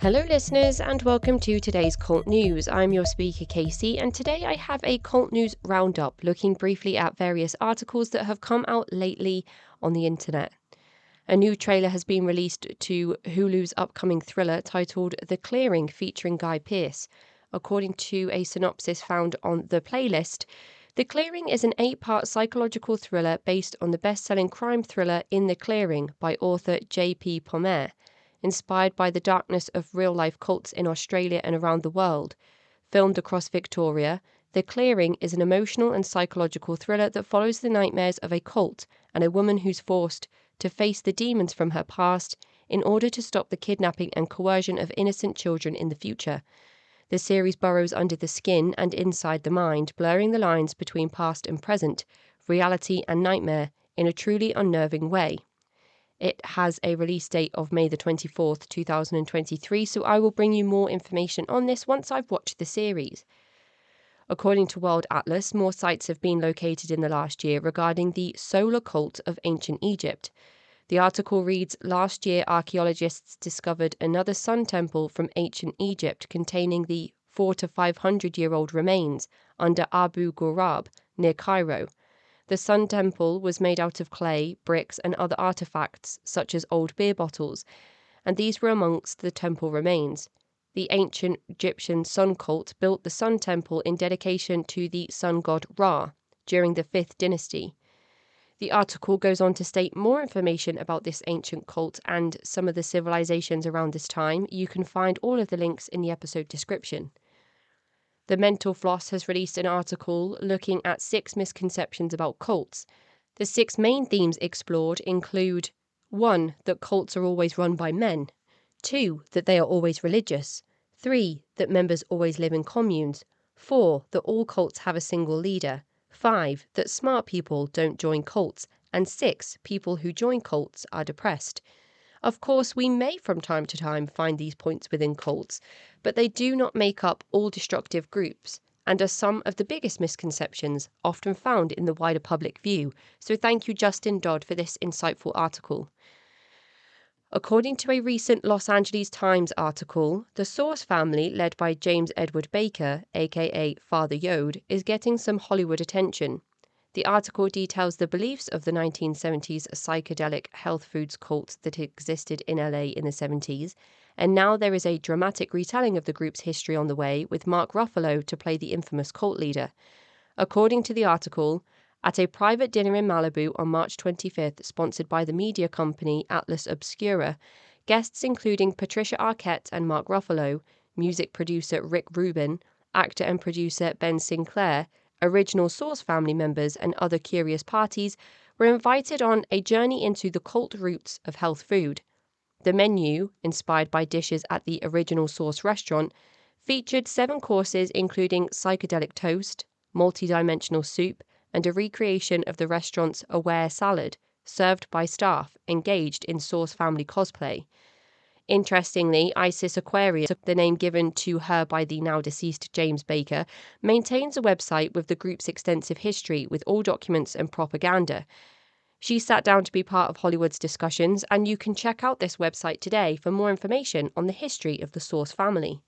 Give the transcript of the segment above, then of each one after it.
Hello listeners and welcome to today's Cult News. I'm your speaker Casey and today I have a Cult News Roundup looking briefly at various articles that have come out lately on the internet. A new trailer has been released to Hulu's upcoming thriller titled The Clearing featuring Guy Pearce. According to a synopsis found on the playlist, The Clearing is an 8-part psychological thriller based on the best-selling crime thriller In the Clearing by author J.P. Palmer. Inspired by the darkness of real-life cults in Australia and around the world. Filmed across Victoria, The Clearing is an emotional and psychological thriller that follows the nightmares of a cult and a woman who's forced to face the demons from her past in order to stop the kidnapping and coercion of innocent children in the future. The series burrows under the skin and inside the mind, blurring the lines between past and present, reality and nightmare in a truly unnerving way. It has a release date of May the 24th, 2023, so I will bring you more information on this once I've watched the series. According to World Atlas, more sites have been located in the last year regarding the solar cult of ancient Egypt. The article reads, last year archaeologists discovered another sun temple from ancient Egypt containing the 400 to 500-year-old remains under Abu Ghurab near Cairo. The Sun Temple was made out of clay, bricks and other artifacts, such as old beer bottles, and these were amongst the temple remains. The ancient Egyptian sun cult built the Sun Temple in dedication to the sun god Ra during the 5th dynasty. The article goes on to state more information about this ancient cult and some of the civilizations around this time. You can find all of the links in the episode description. The Mental Floss has released an article looking at 6 misconceptions about cults. The 6 main themes explored include 1. That cults are always run by men. 2. That they are always religious. 3. That members always live in communes. 4. That all cults have a single leader. 5. That smart people don't join cults. And 6. People who join cults are depressed. Of course, we may from time to time find these points within cults, but they do not make up all destructive groups and are some of the biggest misconceptions often found in the wider public view. So thank you, Justin Dodd, for this insightful article. According to a recent Los Angeles Times article, the Source family, led by James Edward Baker, aka Father Yode, is getting some Hollywood attention. The article details the beliefs of the 1970s psychedelic health foods cult that existed in LA in the 70s, and now there is a dramatic retelling of the group's history on the way, with Mark Ruffalo to play the infamous cult leader. According to the article, at a private dinner in Malibu on March 25th, sponsored by the media company Atlas Obscura, guests including Patricia Arquette and Mark Ruffalo, music producer Rick Rubin, actor and producer Ben Sinclair, original Source family members and other curious parties were invited on a journey into the cult roots of health food. The menu, inspired by dishes at the original Source restaurant, featured 7 courses including psychedelic toast, multidimensional soup, and a recreation of the restaurant's Aware salad, served by staff engaged in Source family cosplay. Interestingly, Isis Aquarius, the name given to her by the now deceased James Baker, maintains a website with the group's extensive history with all documents and propaganda. She sat down to be part of Hollywood's discussions, and you can check out this website today for more information on the history of the Source family.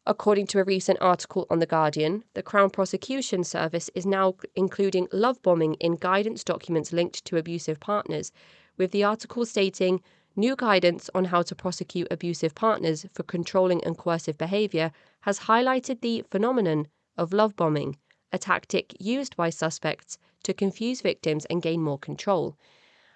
According to a recent article on The Guardian, the Crown Prosecution Service is now including love bombing in guidance documents linked to abusive partners, with the article stating, new guidance on how to prosecute abusive partners for controlling and coercive behaviour has highlighted the phenomenon of love bombing, a tactic used by suspects to confuse victims and gain more control.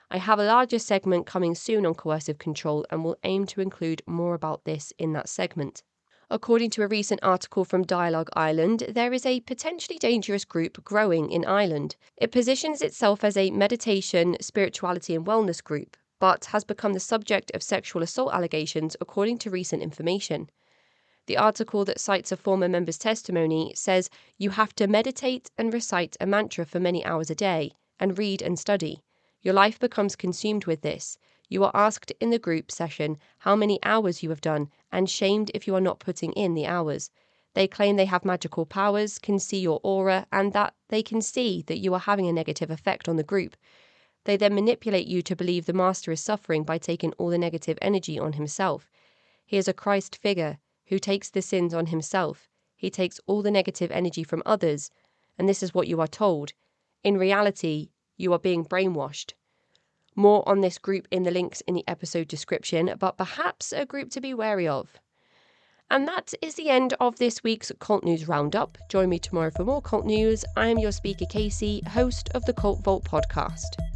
I have a larger segment coming soon on coercive control and will aim to include more about this in that segment. According to a recent article from Dialogue Ireland, there is a potentially dangerous group growing in Ireland. It positions itself as a meditation, spirituality and wellness group, but has become the subject of sexual assault allegations according to recent information. The article that cites a former member's testimony says you have to meditate and recite a mantra for many hours a day, and read and study. Your life becomes consumed with this. You are asked in the group session how many hours you have done, and shamed if you are not putting in the hours. They claim they have magical powers, can see your aura, and that they can see that you are having a negative effect on the group. They then manipulate you to believe the master is suffering by taking all the negative energy on himself. He is a Christ figure who takes the sins on himself. He takes all the negative energy from others, and this is what you are told. In reality, you are being brainwashed. More on this group in the links in the episode description, but perhaps a group to be wary of. And that is the end of this week's Cult News Roundup. Join me tomorrow for more cult news. I am your speaker, Casey, host of the Cult Vault podcast.